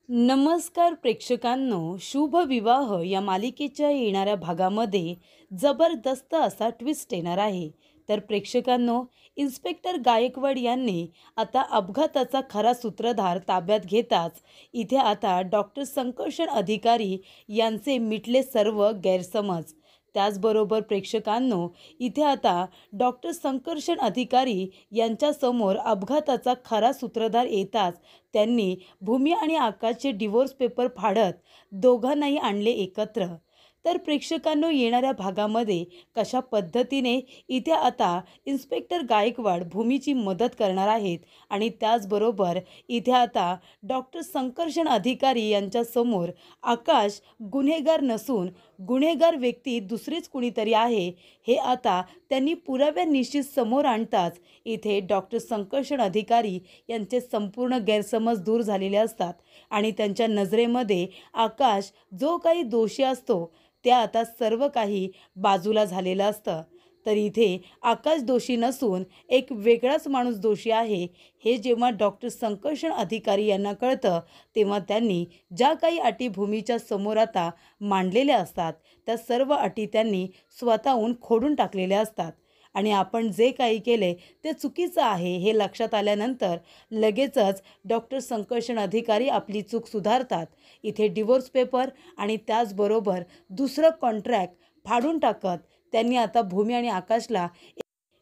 नमस्कार प्रेक्षकांनो, शुभ विवाह या मालिकेच्या येणाऱ्या भागामध्ये जबरदस्त असा ट्विस्ट येणार आहे. तर प्रेक्षकांनो, इन्स्पेक्टर गायकवाड यांनी आता अपघाताचा खरा सूत्रधार ताब्यात घेताच इथे आता डॉक्टर संकर्षण अधिकारी यांचे मिटले सर्व गैरसमज. त्याचबरोबर प्रेक्षकांनो, इथे आता डॉक्टर संकर्षण अधिकारी यांच्यासमोर अपघाताचा खरा सूत्रधार येताच त्यांनी भूमी आणि आकाशचे डिवोर्स पेपर फाडत दोघांनाही आणले एकत्र. तर प्रेक्षकांनो, येणाऱ्या भागामध्ये कशा पद्धतीने इथे आता इन्स्पेक्टर गायकवाड भूमीची मदत करणार आहेत आणि त्याचबरोबर इथे आता डॉक्टर संकर्षण अधिकारी यांच्यासमोर आकाश गुन्हेगार नसून गुन्हेगार व्यक्ती दुसरीच कुणीतरी आहे हे आता त्यांनी पुराव्यानिशी समोर आणताच इथे डॉक्टर संकर्षण अधिकारी यांचे संपूर्ण गैरसमज दूर झालेले असतात आणि त्यांच्या नजरेमध्ये आकाश जो काही दोषी असतो ते आता सर्व काही बाजूला झालेलं असतं. तर इथे आकाश दोषी नसून एक वेगळाच माणूस दोषी आहे हे जेव्हा डॉक्टर संकर्षण अधिकारी यांना कळतं तेव्हा त्यांनी ज्या काही अटी भूमीच्या समोर आता मांडलेल्या असतात त्या सर्व अटी त्यांनी स्वतःहून खोडून टाकलेल्या असतात आणि आपण जे काही केले ते चुकीचं आहे हे लक्षात आल्यानंतर लगेचच डॉक्टर संकर्षण अधिकारी आपली चूक सुधारतात. इथे डिवोर्स पेपर आणि त्याचबरोबर दुसरं कॉन्ट्रॅक्ट फाडून टाकत त्यांनी आता भूमी आणि आकाशला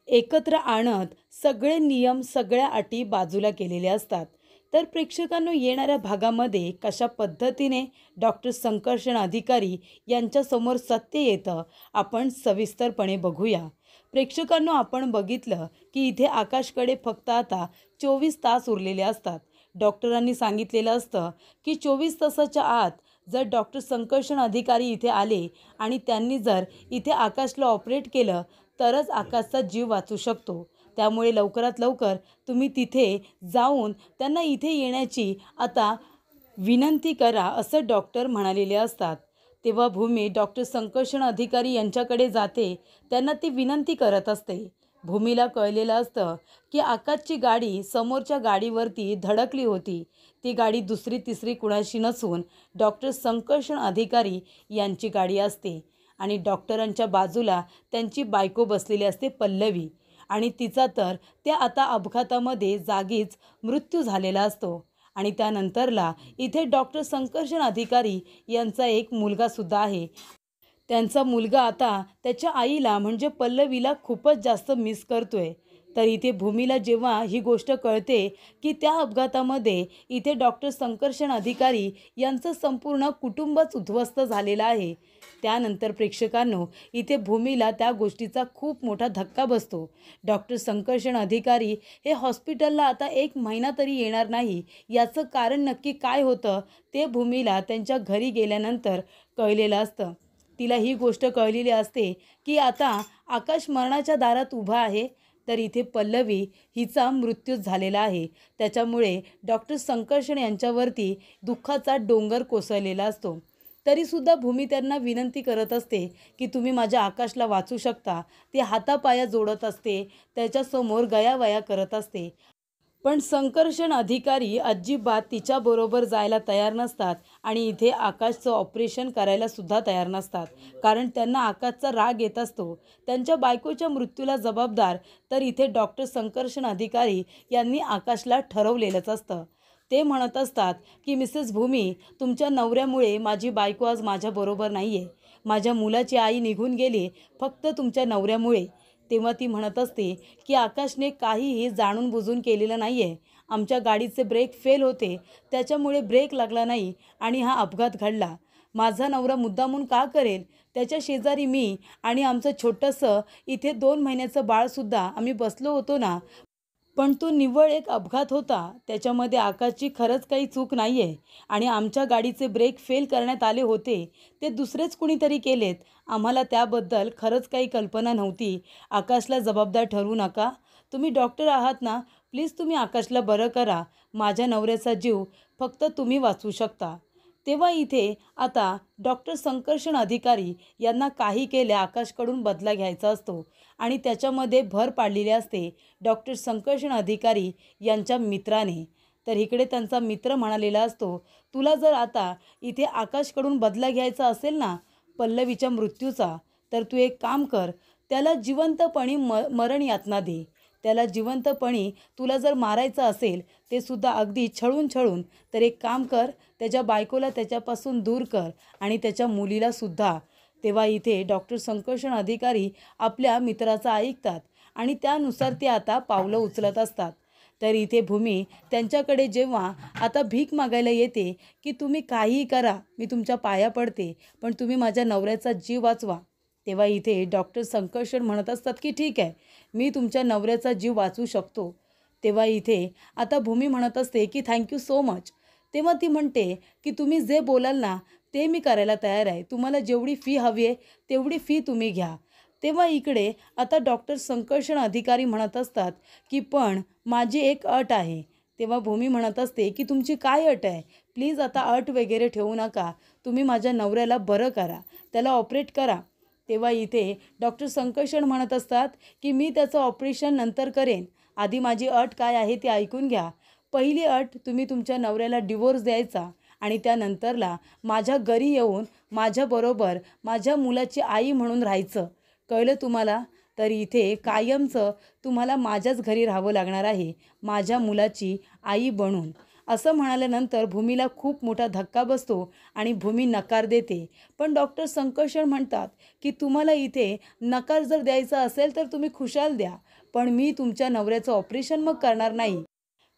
एकत्र आणत सगळे नियम सगळ्या अटी बाजूला केलेल्या असतात. तर प्रेक्षकांनो, येणाऱ्या भागामध्ये कशा पद्धतीने डॉक्टर संकर्षण अधिकारी यांच्यासमोर सत्य येतं आपण सविस्तरपणे बघूया. प्रेक्षकांनो, आपण बघितलं की इथे आकाशकडे फक्त आता 24 तास उरलेले असतात. डॉक्टरांनी सांगितलेलं असतं की 24 तासाच्या आत जर डॉक्टर संकर्षण अधिकारी इथे आले आणि त्यांनी जर इथे आकाशला ऑपरेट केलं तरच आकाशचा जीव वाचू शकतो. त्यामुळे लवकरात लवकर तुम्ही तिथे जाऊन त्यांना इथे येण्याची आता विनंती करा असं डॉक्टर म्हणालेले असतात. तेव्हा भूमी डॉक्टर संकर्षण अधिकारी यांच्याकडे जाते, त्यांना ती विनंती करत असते. भूमीला कळलेलं असतं की आकाशची गाडी समोरच्या गाडीवरती धडकली होती. ती गाडी दुसरी तिसरी कुणाशी नसून डॉक्टर संकर्षण अधिकारी यांची गाडी असते आणि डॉक्टरांच्या बाजूला त्यांची बायको बसलेली असते पल्लवी आणि तिचा तर त्या आता अपघातामध्ये जागीच मृत्यू झालेला असतो. आणि त्यानंतरला इथे डॉक्टर संकर्षण अधिकारी यांचा एक मुलगासुद्धा आहे. त्यांचा मुलगा आता त्याच्या आईला म्हणजे पल्लवीला खूपच जास्त मिस करतोय. तर इथे भूमीला जेव्हा ही गोष्ट कळते की त्या अपघातामध्ये इथे डॉक्टर संकर्षण अधिकारी यांचं संपूर्ण कुटुंबच उद्ध्वस्त झालेलं आहे, त्यानंतर प्रेक्षकांनो, इथे भूमीला त्या गोष्टीचा खूप मोठा धक्का बसतो. डॉक्टर संकर्षण अधिकारी हे हॉस्पिटलला आता 1 महिना तरी येणार नाही. याचं कारण नक्की काय होतं ते भूमीला त्यांच्या घरी गेल्यानंतर कळलेलं असतं. तिला ही गोष्ट कळलेली असते की आता आकाश मरणाच्या दारात उभा आहे. तर इथे पल्लवी हिचा मृत्यूच झालेला आहे. त्याच्यामुळे डॉक्टर संकर्षण यांच्यावरती दुःखाचा डोंगर कोसळलेला असतो. तरीसुद्धा भूमी त्यांना विनंती करत असते की तुम्ही माझ्या आकाशला वाचू शकता. ती हातापाया जोडत असते, त्याच्यासमोर गयावया करत असते. पण संकर्षण अधिकारी अजिबात तिच्याबरोबर जायला तयार नसतात आणि इथे आकाशचं ऑपरेशन करायला सुद्धा तयार नसतात. कारण त्यांना आकाशचा राग येत असतो. त्यांच्या बायकोच्या मृत्यूला जबाबदार तर इथे डॉक्टर संकर्षण अधिकारी यांनी आकाशला ठरवलेलंच असतं. ते म्हणत असतात की मिसेस भूमी, तुमच्या नवऱ्यामुळे माझी बायको आज माझ्याबरोबर नाही आहे. माझ्या मुलाची आई निघून गेली फक्त तुमच्या नवऱ्यामुळे. तेव्हा ती म्हणत असते की आकाशने काहीही जाणून बुजून केलेलं नाही आहे. आमच्या गाडीचे ब्रेक फेल होते, त्याच्यामुळे ब्रेक लागला नाही आणि हा अपघात घडला. माझा नवरा मुद्दामून का करेल? त्याच्या शेजारी मी आणि आमचं छोटंसं इथे 2 महिन्याचं बाळसुद्धा आम्ही बसलो होतो ना. पण तो निव्वळ एक अपघात होता. त्याच्यामध्ये आकाशची खरंच काही चूक नाही आहे आणि आमच्या गाडीचे ब्रेक फेल करण्यात आले होते ते दुसरेच कुणीतरी केलेत. आम्हाला त्याबद्दल खरंच काही कल्पना नव्हती. आकाशला जबाबदार ठरवू नका. तुम्ही डॉक्टर आहात ना, प्लीज तुम्ही आकाशला बरं करा. माझ्या नवऱ्याचा जीव फक्त तुम्ही वाचवू शकता. तेव्हा इथे आता डॉक्टर संकर्षण अधिकारी यांना काही केले आकाशकडून बदला घ्यायचा असतो आणि त्याच्यामध्ये भर पाडलेली असते डॉक्टर संकर्षण अधिकारी यांच्या मित्राने. तर इकडे त्यांचा मित्र म्हणालेला असतो, तुला जर आता इथे आकाशकडून बदला घ्यायचा असेल ना पल्लवीच्या मृत्यूचा, तर तू एक काम कर, त्याला जिवंतपणी मरण यातना दे. त्याला जिवंतपणी तुला जर मारायचं असेल, ते सुद्धा अगदी छळून छळून, तर एक काम कर, त्याच्या बायकोला त्याच्यापासून दूर कर आणि त्याच्या मुलीला सुद्धा. तेव्हा इथे डॉक्टर संकर्षण अधिकारी आपल्या मित्राचं ऐकतात आणि त्यानुसार ते आता पावलं उचलत असतात. तर इथे भूमी त्यांच्याकडे जेव्हा आता भीक मागायला येते, की तुम्ही काहीही करा, मी तुमच्या पाया पडते, पण तुम्ही माझ्या नवऱ्याचा जीव वाचवा. तेव्हा इथे डॉक्टर संकर्षण म्हणत असतात, की ठीक आहे, मी तुमच्या नवऱ्याचा जीव वाचवू शकतो. तेव्हा इथे आता भूमी म्हणत असते, की थँक्यू सो मच. तेव्हा ती म्हणते, की तुम्ही जे बोलाल ना ते मी करायला तयार आहे. तुम्हाला जेवढी फी हवी आहे तेवढी फी तुम्ही घ्या. तेव्हा इकडे आता डॉक्टर संकर्षण अधिकारी म्हणत असतात, की पण माझी एक अट आहे. तेव्हा भूमी म्हणत असते, की तुमची काय अट आहे? प्लीज आता अट वगैरे ठेवू नका. तुम्ही माझ्या नवऱ्याला बरं करा, त्याला ऑपरेट करा. तेव्हा इथे डॉक्टर संकर्षण म्हणत असतात, की मी त्याचं ऑपरेशन नंतर करेन. आधी माझी अट काय आहे ते ऐकून घ्या. पहिली अट, तुम्ही तुमच्या नवऱ्याला डिवोर्स द्यायचा आणि त्यानंतरला माझ्या घरी येऊन माझ्याबरोबर माझ्या मुलाची आई म्हणून राहायचं. कळलं तुम्हाला? तर इथे कायमचं तुम्हाला माझ्याच घरी राहावं लागणार आहे, माझ्या मुलाची आई बनून. असं म्हणाल्यानंतर भूमीला खूप मोठा धक्का बसतो आणि भूमी नकार देते. पण डॉक्टर संकर्षण म्हणतात, की तुम्हाला इथे नकार जर द्यायचा असेल तर तुम्ही खुशाल द्या, पण मी तुमच्या नवऱ्याचं ऑपरेशन मग करणार नाही.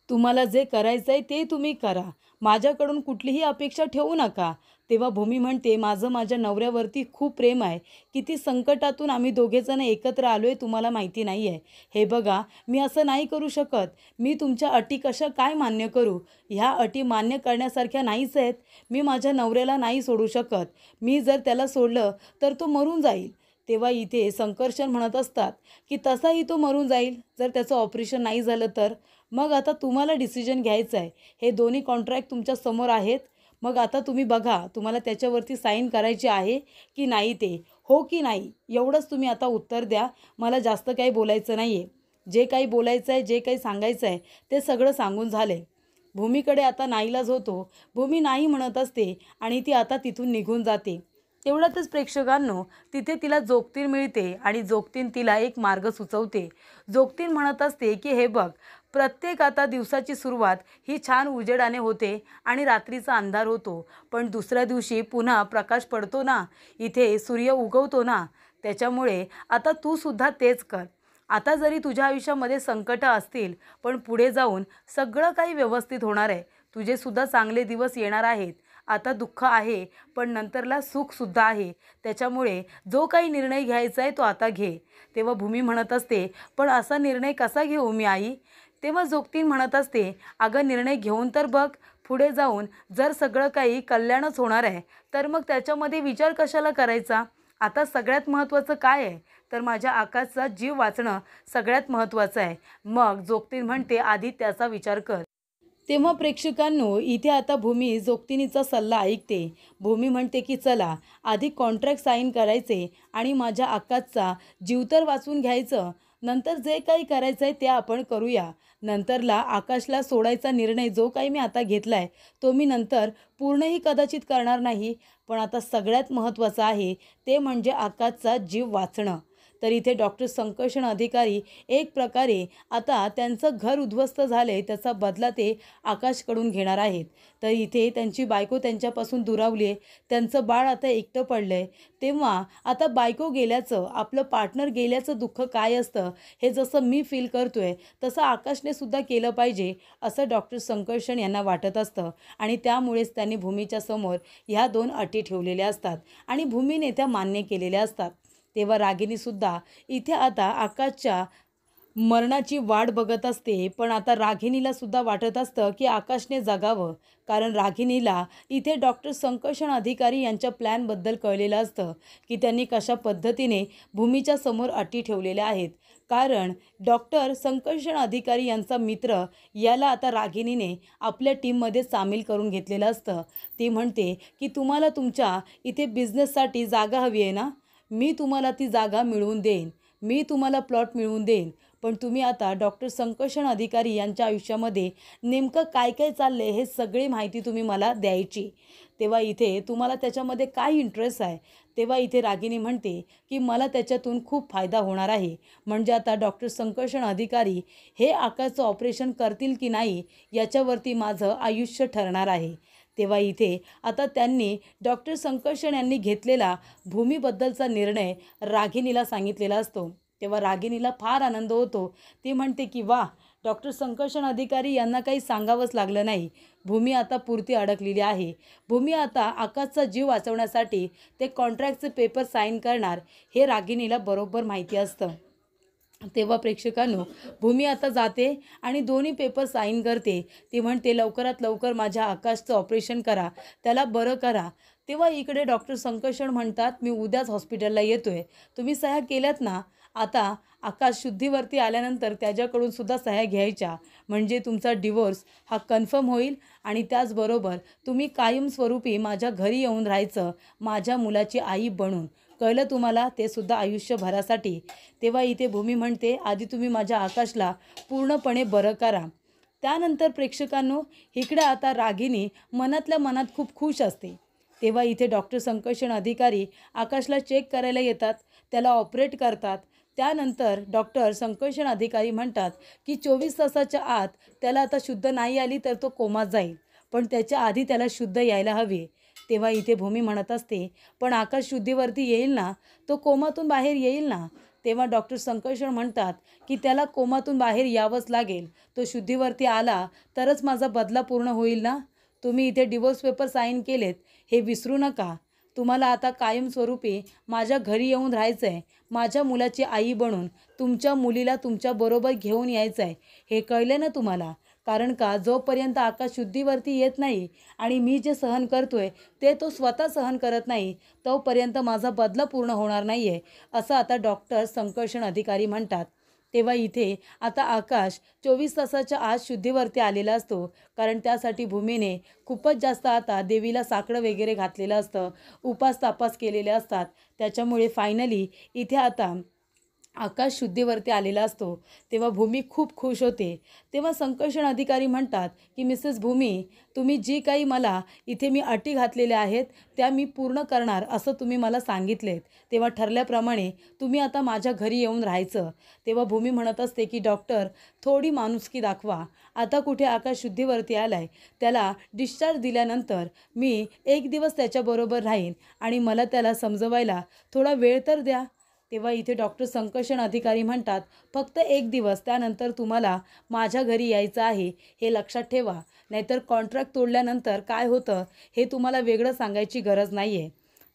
तुम्हाला जे करायचं आहे ते तुम्ही करा. माझ्याकडून कुठलीही अपेक्षा ठेवू नका. तेव्हा भूमी म्हणते, माझं माझ्या नवऱ्यावरती खूप प्रेम आहे. किती संकटातून आम्ही दोघेजण एकत्र आलो आहे तुम्हाला माहिती नाही आहे. हे बघा, मी असं नाही करू शकत. मी तुमच्या अटी कशा काय मान्य करू? ह्या अटी मान्य करण्यासारख्या नाहीच आहेत. मी माझ्या नवऱ्याला नाही सोडू शकत. मी जर त्याला सोडलं तर तो मरून जाईल. तेव्हा इथे संकर्षण म्हणत असतात, की तसाही तो मरून जाईल जर त्याचं ऑपरेशन नाही झालं तर. मग आता तुम्हाला डिसिजन घ्यायचं आहे. हे दोन्ही कॉन्ट्रॅक्ट तुमच्या समोर आहेत. मग आता तुम्ही बघा, तुम्हाला त्याच्यावरती साईन करायची आहे की नाही ते. हो की नाही एवढंच तुम्ही आता उत्तर द्या. मला जास्त काही बोलायचं नाही आहे. जे काही बोलायचं आहे, जे काही सांगायचं आहे ते सगळं सांगून झालं आहे. भूमीकडे आता नाईलाज होतो. भूमी नाही म्हणत असते आणि ती आता तिथून निघून जाते. तेवढ्यातच प्रेक्षकांनो, तिथे तिला जोगतीन मिळते आणि जोगतीन तिला एक मार्ग सुचवते. जोगतीन म्हणत असते, की हे बघ, प्रत्येक आता दिवसाची सुरुवात ही छान उजेडाने होते आणि रात्रीचा अंधार होतो, पण दुसऱ्या दिवशी पुन्हा प्रकाश पडतो ना, इथे सूर्य उगवतो ना. त्याच्यामुळे आता तू सुद्धा तेच कर. आता जरी तुझ्या आयुष्यामध्ये संकटं असतील, पण पुढे जाऊन सगळं काही व्यवस्थित होणार आहे. तुझे सुद्धा चांगले दिवस येणार आहेत. आता दुःख आहे, पण नंतरला सुखसुद्धा आहे. त्याच्यामुळे जो काही निर्णय घ्यायचा आहे तो आता घे. तेव्हा भूमी म्हणत असते, पण असा निर्णय कसा घेऊ मी आई? तेव्हा जोगतीन म्हणत असते, अगं निर्णय घेऊन तर बघ. पुढे जाऊन जर सगळं काही कल्याणच होणार आहे, तर मग त्याच्यामध्ये विचार कशाला करायचा? आता सगळ्यात महत्त्वाचं काय आहे? तर माझ्या आकाशचा जीव वाचणं सगळ्यात महत्त्वाचं आहे. मग जोगतीन म्हणते, आधी त्याचा विचार कर. तेव्हा प्रेक्षकांनो, इथे आता भूमी जोगतिनीचा सल्ला ऐकते. भूमी म्हणते, की चला आधी कॉन्ट्रॅक्ट साईन करायचे आणि माझ्या आकाशचा जीव तर वाचून घ्यायचं. नंतर जे काही करायचं आहे ते आपण करूया. नंतरला आकाशला सोडायचा निर्णय जो काही मी आता घेतला आहे तो मी नंतर पूर्णही कदाचित करणार नाही. पण आता सगळ्यात महत्त्वाचं आहे ते म्हणजे आकाशचा जीव वाचणं. तर इथे डॉक्टर संकर्षण अधिकारी एक प्रकारे आता त्यांचं घर उद्ध्वस्त झाले त्याचा बदला ते आकाशकडून घेणार आहेत. तर इथे त्यांची बायको त्यांच्यापासून दुरावली आहे. त्यांचं बाळ आता एकटं पडलं आहे. तेव्हा आता बायको गेल्याचं, आपलं पार्टनर गेल्याचं दुःख काय असतं हे जसं मी फील करतोय तसं आकाशने सुद्धा केलं पाहिजे असं डॉक्टर संकर्षण यांना वाटत असतं आणि त्यामुळेच त्यांनी भूमीच्या समोर ह्या दोन अटी ठेवलेल्या असतात आणि भूमीने त्या मान्य केलेल्या असतात. तेव्हा रागिणीसुद्धा इथे आता आकाशच्या मरणाची वाट बघत असते. पण आता रागिणीला सुद्धा वाटत असतं की आकाशने जगावं, कारण रागिणीला इथे डॉक्टर संकर्षण अधिकारी यांच्या प्लॅनबद्दल कळलेलं असतं की त्यांनी कशा पद्धतीने भूमीच्या समोर अटी ठेवलेल्या आहेत. कारण डॉक्टर संकर्षण अधिकारी यांचा मित्र याला आता रागिणीने आपल्या टीममध्ये सामील करून घेतलेलं असतं. ती म्हणते की तुम्हाला तुमच्या इथे बिझनेससाठी जागा हवी आहे ना, मी तुम्हाला ती जागा मिळवून देईन, मी तुम्हाला प्लॉट मिळवून देईन, पण तुम्ही आता डॉक्टर संकर्षण अधिकारी यांच्या आयुष्यामध्ये नेमकं काय काय चाललं आहे हे सगळी माहिती तुम्ही मला द्यायची. तेव्हा इथे तुम्हाला त्याच्यामध्ये काय इंटरेस्ट आहे. तेव्हा इथे रागिनी म्हणते की मला त्याच्यातून खूप फायदा होणार आहे. म्हणजे आता डॉक्टर संकर्षण अधिकारी हे आकाशचं ऑपरेशन करतील की नाही याच्यावरती माझं आयुष्य ठरणार आहे. तेव्हा इथे आता त्यांनी डॉक्टर संकर्षण यांनी घेतलेला भूमीबद्दलचा निर्णय रागिनीला सांगितलेला असतो. तेव्हा रागिनीला फार आनंद होतो. ती म्हणते की वाह, डॉक्टर संकर्षण अधिकारी यांना काही सांगावंच लागलं नाही. भूमी आता पुरती अडकलेली आहे. भूमी आता आकाशचा जीव वाचवण्यासाठी ते कॉन्ट्रॅक्टचे पेपर साईन करणार हे रागिनीला बरोबर माहिती असतं. तेव्हा प्रेक्षकांनो, भूमी आता जाते आणि दोन्ही पेपर साईन करते. ती म्हणते लवकरात लवकर माझ्या आकाशचं ऑपरेशन करा, त्याला बरं करा. तेव्हा इकडे डॉक्टर संकर्षण म्हणतात मी उद्याच हॉस्पिटलला येतोय. तुम्ही सह्या केल्यात ना. आता आकाश शुद्धीवरती आल्यानंतर त्याच्याकडून सुद्धा सह्या घ्यायच्या. म्हणजे तुमचा डिवोर्स हा कन्फर्म होईल आणि त्याचबरोबर तुम्ही कायमस्वरूपी माझ्या घरी येऊन राहायचं, माझ्या मुलाची आई बनून. कळलं तुम्हाला, ते सुद्धा आयुष्यभरासाठी. तेव्हा इथे भूमी म्हणते आधी तुम्ही माझ्या आकाशला पूर्णपणे बरं करा. त्यानंतर प्रेक्षकांनो, इकडे आता रागिनी मनातल्या मनात खूप खुश असते. तेव्हा इथे डॉक्टर संकर्षण अधिकारी आकाशला चेक करायला येतात, त्याला ऑपरेट करतात. त्यानंतर डॉक्टर संकर्षण अधिकारी म्हणतात की 24 तासाच्या आत त्याला आता शुद्ध नाही आली तर तो कोमात जाईल, पण त्याच्या आधी त्याला शुद्ध यायला हवी. तेव्हा इथे भूमी म्हणत असते पण आकाश शुद्धीवरती येईल ना, तो कोमातून बाहेर येईल ना. तेव्हा डॉक्टर संकर्षण म्हणतात की त्याला कोमातून बाहेर यावंच लागेल. तो शुद्धीवरती आला तरच माझा बदला पूर्ण होईल ना. तुम्ही इथे डिवोर्स पेपर साईन केलेत हे विसरू नका. तुम्हाला आता कायमस्वरूपी माझ्या घरी येऊन राहायचं आहे, माझ्या मुलाची आई बनून तुमच्या मुलीला तुमच्याबरोबर घेऊन यायचं आहे. हे कळले ना तुम्हाला. कारण का जोपर्यंत आकाश शुद्धीवरती येत नाही आणि मी जे सहन करतोय ते तो स्वतः सहन करत नाही, तोपर्यंत माझा बदला पूर्ण होणार नाही आहे, असं आता डॉक्टर संकर्षण अधिकारी म्हणतात. तेव्हा इथे आता आकाश 24 तासाच्या आत शुद्धीवरती आलेला असतो. कारण त्यासाठी भूमीने खूपच जास्त आता देवीला साकडं वगैरे घातलेलं असतं, उपास तापास केलेले असतात. त्याच्यामुळे फायनली इथे आता आकाश शुद्धीवरती आलेला असतो. तेव्हा भूमी खूप खुश होते. तेव्हा संकर्षण अधिकारी म्हणतात की मिसेस भूमी, तुम्ही जी काही मला इथे मी अटी घातलेल्या आहेत त्या मी पूर्ण करणार असं तुम्ही मला सांगितलेत. तेव्हा ठरल्याप्रमाणे तुम्ही आता माझ्या घरी येऊन राहायचं. तेव्हा भूमी म्हणत असते की डॉक्टर, थोडी माणुसकी दाखवा. आता कुठे आकाश शुद्धीवरती आलाय, त्याला डिस्चार्ज दिल्यानंतर मी 1 दिवस त्याच्याबरोबर राहीन आणि मला त्याला समजवायला थोडा वेळ तर द्या. तेव्हा इथे डॉक्टर संकर्षण अधिकारी म्हणतात फक्त 1 दिवस, त्यानंतर तुम्हाला माझ्या घरी यायचं आहे हे लक्षात ठेवा. नाहीतर कॉन्ट्रॅक्ट तोडल्यानंतर काय होतं हे तुम्हाला वेगळं सांगायची गरज नाही आहे.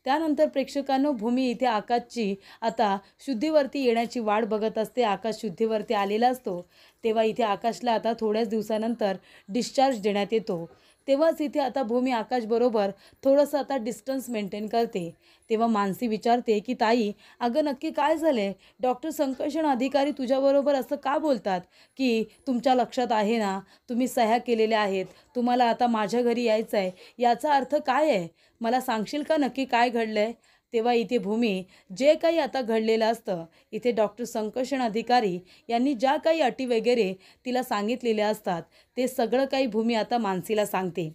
त्यानंतर प्रेक्षकांनो, भूमी इथे आकाशची आता शुद्धीवरती येण्याची वाट बघत असते. आकाश शुद्धीवरती आलेला असतो. तेव्हा इथे आकाशला आता थोड्याच दिवसानंतर डिस्चार्ज देण्यात येतो. तेव्हाच इथे आता भूमी आकाशबरोबर थोडंसं आता डिस्टन्स मेंटेन करते. तेव्हा मानसी विचारते की ताई, अगं नक्की काय झालं आहे. डॉक्टर संकर्षण अधिकारी तुझ्याबरोबर असं का बोलतात की तुमच्या लक्षात आहे ना, तुम्ही सह्या केलेल्या आहेत, तुम्हाला आता माझ्या घरी यायचं आहे, याचा अर्थ काय आहे, मला सांगशील का नक्की काय घडलं आहे. तेव्हा इथे भूमी जे काही आता घडलेलं असतं, इथे डॉक्टर संकर्षण अधिकारी यांनी ज्या काही अटी वगैरे तिला सांगितलेल्या असतात ते सगळं काही भूमी आता मानसीला सांगते.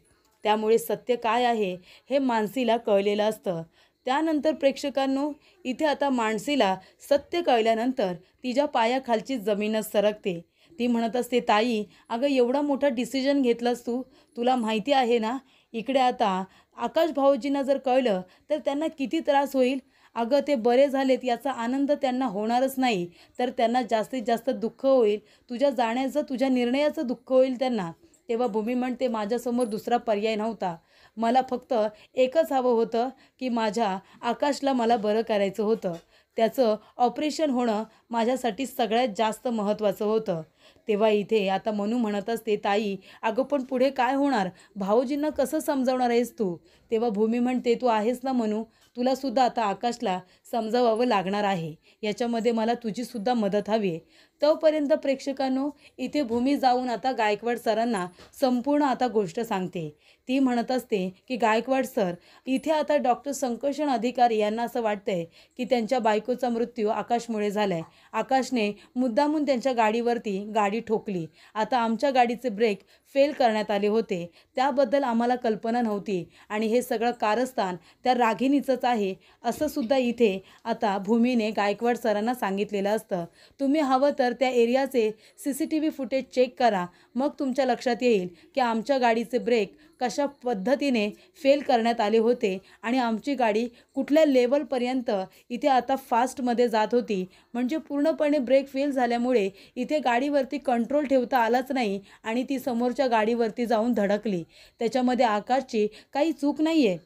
त्यामुळे सत्य काय आहे हे मानसीला कळलेलं असतं. त्यानंतर प्रेक्षकांनो, इथे आता मानसीला सत्य कळल्यानंतर तिच्या पायाखालची जमीनच सरकते. ती म्हणत असते ताई, अगं एवढा मोठा डिसिजन घेतलास तू, तुला माहिती आहे ना इकडे आता आकाश भाऊजींना जर कळलं तर त्यांना किती त्रास होईल. अगं ते बरे झालेत याचा आनंद त्यांना होणारच नाही, तर त्यांना जास्तीत जास्त दुःख होईल. तुझ्या जाण्याचं, तुझ्या निर्णयाचं दुःख होईल त्यांना. तेव्हा भूमी म्हणते माझ्यासमोर दुसरा पर्याय नव्हता. मला फक्त एकच हवं होतं की माझ्या आकाशला मला बरं करायचं होतं. त्याचं ऑपरेशन होणं माझ्यासाठी सगळ्यात जास्त महत्त्वाचं होतं. तेव्हा इथे आता मनू म्हणत असते ताई, अगं पण पुढे काय होणार, भाऊजींना कसं समजावणार आहेस तू. तेव्हा भूमी म्हणते तू आहेस ना मनू, तुलासुद्धा आता आकाशला समजावावं लागणार आहे. याच्यामध्ये मला तुझीसुद्धा मदत हवी आहे. तोपर्यंत प्रेक्षकांनो इथे भूमी जाऊन आता गायकवाड सरांना संपूर्ण आता गोष्ट सांगते. ती म्हणत असते की गायकवाड सर, इथे आता डॉक्टर संकर्षण अधिकारी यांना असं वाटतंय की त्यांच्या बायकोचा मृत्यू आकाशमुळे झालाय. आकाशने मुद्दामून त्यांच्या गाडीवरती गाडी ठोकली. आता आमच्या गाडीचे ब्रेक फेल करण्यात आले होते, त्याबद्दल आम्हाला कल्पना नव्हती आणि हे सगळं कारस्थान त्या रागिणीचंच आहे असं सुद्धा इथे आता भूमीने गायकवाड सरांना सांगितलेलं असतं. तुम्ही हवं तर त्या एरियाचे CCTV फुटेज चेक करा, मग तुमच्या लक्षात येईल की आमच्या गाडीचे ब्रेक कशा पद्धतीने फेल करण्यात आले होते आणि आमची गाडी कुठल्या लेवलपर्यंत इथे आता फास्टमध्ये जात होती. म्हणजे पूर्णपणे ब्रेक फेल झाल्यामुळे इथे गाडीवरती कंट्रोल ठेवता आलाच नाही आणि ती समोरच्या गाडीवरती जाऊन धडकली. त्याच्यामध्ये आकाशची काही चूक नाही आहे.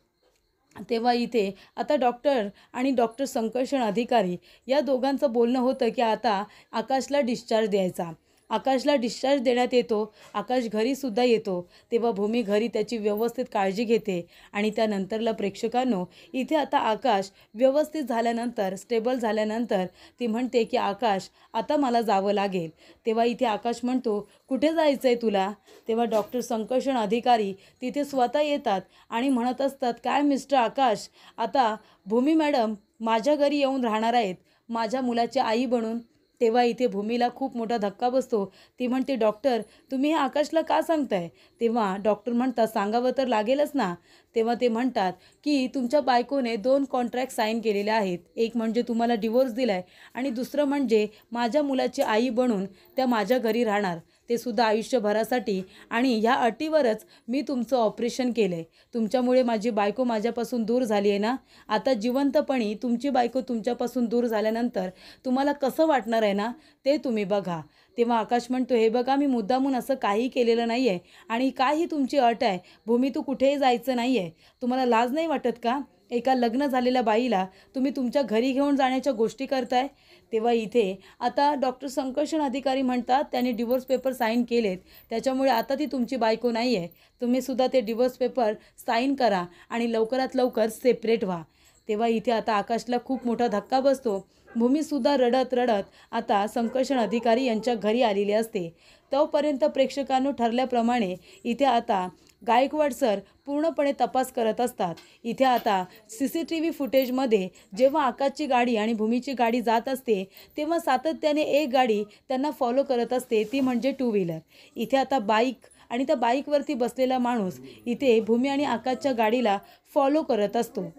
तेव्हा इथे आता डॉक्टर आणि डॉक्टर संकर्षण अधिकारी या दोघांचं बोलणं होतं की आता आकाशला डिस्चार्ज द्यायचा. आकाशला डिस्चार्ज देण्यात येतो. आकाश घरीसुद्धा येतो. तेव्हा भूमी घरी त्याची व्यवस्थित काळजी घेते आणि त्यानंतरला प्रेक्षकांनो इथे आता आकाश व्यवस्थित झाल्यानंतर, स्टेबल झाल्यानंतर ती म्हणते की आकाश आता मला जावं लागेल. तेव्हा इथे आकाश म्हणतो, कुठे जायचं आहे तुला? तेव्हा डॉक्टर संकर्षण अधिकारी तिथे स्वतः येतात आणि म्हणत असतात, काय मिस्टर आकाश, आता भूमी मॅडम माझ्या घरी येऊन राहणार आहेत माझ्या मुलाची आई बनून. तेव्हा इथे भूमीला खूप मोठा धक्का बसतो. ती म्हणते, डॉक्टर तुम्ही हे आकाशला का सांगताय? तेव्हा डॉक्टर म्हणतात, सांगावं तर लागेलच ना. तेव्हा ते म्हणतात की तुमच्या बायकोने 2 कॉन्ट्रॅक्ट साईन केलेले आहेत. एक म्हणजे तुम्हाला डिवोर्स दिला आहे आणि दुसरं म्हणजे माझ्या मुलाची आई बनून त्या माझ्या घरी राहणार, ते सुद्धा आयुष्यभरासाठी. आणि ह्या अटीवरच मी तुमचं ऑपरेशन केलं आहे. तुमच्यामुळे माझी बायको माझ्यापासून दूर झाली आहे ना. आता जिवंतपणी तुमची बायको तुमच्यापासून दूर झाल्यानंतर तुम्हाला कसं वाटणार आहे ना, ते तुम्ही बघा. तेव्हा आकाश म्हणतो, हे बघा मी मुद्दामून असं काही केलेलं नाही आहे आणि काय ही तुमची अट आहे? भूमी तू कुठेही जायचं नाही आहे. तुम्हाला लाज नाही वाटत का? एका लग्न झालेल्या बाईला तुम्ही तुमच्या घरी घेऊन जाण्याच्या गोष्टी करताय. तेव्हा इथे आता डॉक्टर संकर्षण अधिकारी म्हणतात, त्यांनी डिवोर्स पेपर साईन केलेत, त्याच्यामुळे आता ती तुमची बायको नाही आहे. तुम्ही सुद्धा ते डिवोर्स पेपर साईन करा आणि लवकरात लवकर सेपरेट व्हा. तेव्हा इथे आता आकाशला खूप मोठा धक्का बसतो. भूमीसुद्धा रडत रडत आता संकर्षण अधिकारी यांच्या घरी आलेली असते. तोपर्यंत प्रेक्षकांनो ठरल्याप्रमाणे इथे आता गायकवाड सर पूर्णपणे तपास करत असतात. इथे आता CCTV फुटेजमध्ये जेव्हा आकाशची गाडी आणि भूमीची गाडी जात असते तेव्हा सातत्याने एक गाडी त्यांना फॉलो करत असते, ती म्हणजे 2 व्हीलर. इथे आता बाईक आणि त्या बाईकवरती बसलेला माणूस इथे भूमी आणि आकाशच्या गाडीला फॉलो करत असतो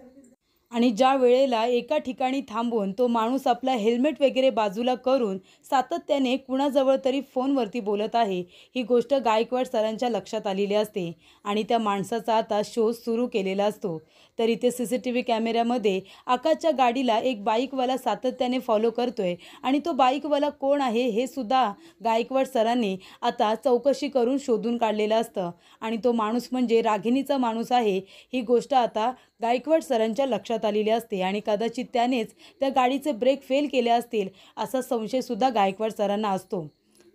आणि ज्या वेळेला एका ठिकाणी थांबून तो माणूस आपला हेल्मेट वगैरे बाजूला करून सातत्याने कुणाजवळ तरी फोनवरती बोलत आहे, ही गोष्ट गायकवाड सरांच्या लक्षात आलेली असते आणि त्या माणसाचा आता शोध सुरू केलेला असतो. तर इथे CCTV कॅमेऱ्यामध्ये आकाशच्या गाडीला एक बाईकवाला सातत्याने फॉलो करतोय आणि तो बाईकवाला कोण आहे हे सुद्धा गायकवाड सरांनी आता चौकशी करून शोधून काढलेलं असतं आणि तो माणूस म्हणजे रागिणीचा माणूस आहे, ही गोष्ट आता गायकवाड सरांच्या लक्षात आलेली असते आणि कदाचित त्यानेच त्या गाडीचे ब्रेक फेल केले असतील असा संशयसुद्धा गायकवाड सरांना असतो.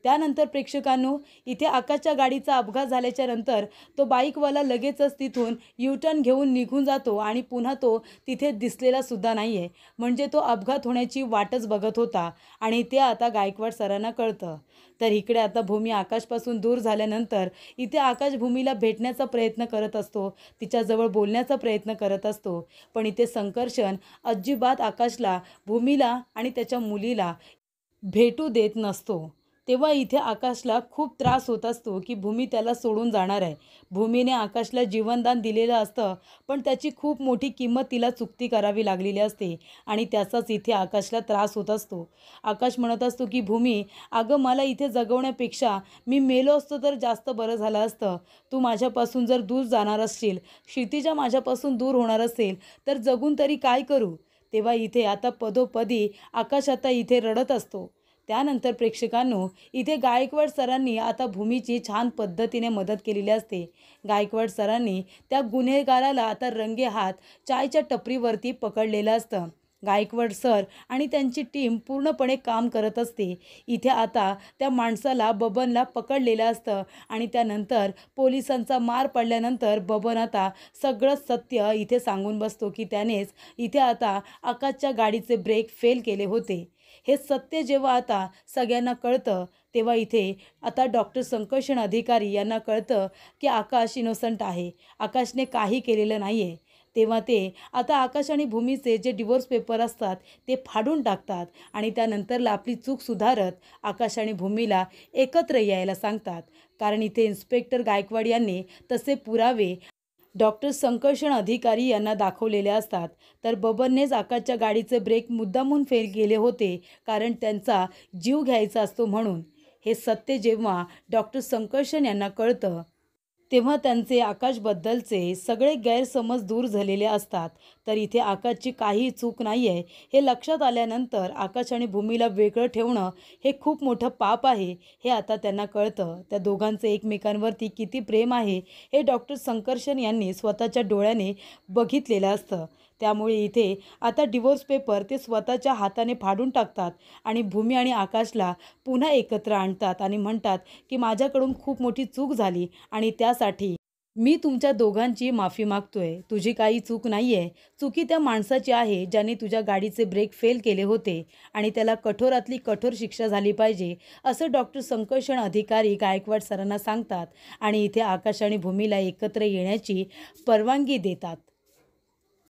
त्यानंतर प्रेक्षकांनो इथे आकाशच्या गाडीचा अपघात झाल्याच्या नंतर तो बाईकवाला लगेचच तिथून U-टर्न घेऊन निघून जातो आणि पुन्हा तो तिथे दिसलेला सुद्धा नाही आहे. म्हणजे तो अपघात होण्याची वाटच बघत होता आणि ते आता गायकवाड सरांना कळतं. तर इकडे आता भूमी आकाशपासून दूर झाल्यानंतर इथे आकाश भूमीला भेटण्याचा प्रयत्न करत असतो, तिच्याजवळ बोलण्याचा प्रयत्न करत असतो. पण इथे संकर्षण अजिबात आकाशला, भूमीला आणि त्याच्या मुलीला भेटू देत नसतो. तेव्हा इथे आकाशला खूप त्रास होत असतो की भूमी त्याला सोडून जाणार आहे. भूमीने आकाशला जीवनदान दिलेलं असतं पण त्याची खूप मोठी किंमत तिला चुकती करावी लागलेली असते आणि त्याचाच इथे आकाशला त्रास होत असतो. आकाश म्हणत असतो की भूमी, अगं मला इथे जगवण्यापेक्षा मी मेलो असतो तर जास्त बरं झालं असतं. तू माझ्यापासून जर दूर जाणार असशील, क्षितिजा माझ्यापासून दूर होणार असेल तर जगून तरी काय करू? तेव्हा इथे आता पदोपदी आकाश आता इथे रडत असतो. त्यानंतर प्रेक्षकांनो इथे गायकवाड सरांनी आता भूमीची छान पद्धतीने मदत केलेली असते. गायकवाड सरांनी त्या गुन्हेगाराला आता रंगेहात चायच्या टपरीवरती पकडलेलं असतं. गायकवाड सर आणि त्यांची टीम पूर्णपणे काम करत असते. इथे आता त्या माणसाला, बबनला पकडलेलं असतं आणि त्यानंतर पोलिसांचा मार पडल्यानंतर बबन आता सगळं सत्य इथे सांगून बसतो की त्यानेच इथे आता आकाशच्या गाडीचे ब्रेक फेल केले होते. हे सत्य जेव्हा आता सगळ्यांना कळतं तेव्हा इथे आता डॉक्टर संकर्षण अधिकारी यांना कळतं की आकाश इनोसंट आहे, आकाशने काही केलेलं नाही आहे. तेव्हा ते आता आकाश आणि भूमीचे जे डिवोर्स पेपर असतात ते फाडून टाकतात आणि त्यानंतरला आपली चूक सुधारत आकाश आणि भूमीला एकत्र यायला सांगतात. कारण इथे इन्स्पेक्टर गायकवाड यांनी तसे पुरावे डॉक्टर संकर्षण अधिकारी यांना दाखवलेले असतात. तर बबननेच आकाशच्या गाडीचे ब्रेक मुद्दामून फेल केले होते कारण त्यांचा जीव घ्यायचा असतो म्हणून. हे सत्य जेव्हा डॉक्टर संकर्षण यांना कळतं तेव्हा त्यांचे आकाशबद्दलचे सगळे गैरसमज दूर झालेले असतात. तर इथे आकाशची काहीही चूक नाही आहे हे लक्षात आल्यानंतर आकाश आणि भूमीला वेगळं ठेवणं हे खूप मोठं पाप आहे हे आता त्यांना कळतं. त्या दोघांचे एकमेकांवरती किती प्रेम आहे हे डॉक्टर संकर्षण यांनी स्वतःच्या डोळ्याने बघितलेलं असतं. त्यामुळे इथे आता डिवोर्स पेपर ते स्वतःच्या हाताने फाडून टाकतात आणि भूमी आणि आकाशला पुन्हा एकत्र आणतात आणि म्हणतात की माझ्याकडून खूप मोठी चूक झाली आणि त्यासाठी मी तुमच्या दोघांची माफी मागतोय. तुझी काही चूक नाही आहे, चुकी त्या माणसाची आहे ज्याने तुझ्या गाडीचे ब्रेक फेल केले होते आणि त्याला कठोरातली कठोर शिक्षा झाली पाहिजे असं डॉक्टर संकर्षण अधिकारी गायकवाड सरांना सांगतात आणि इथे आकाश आणि भूमीला एकत्र येण्याची परवानगी देतात.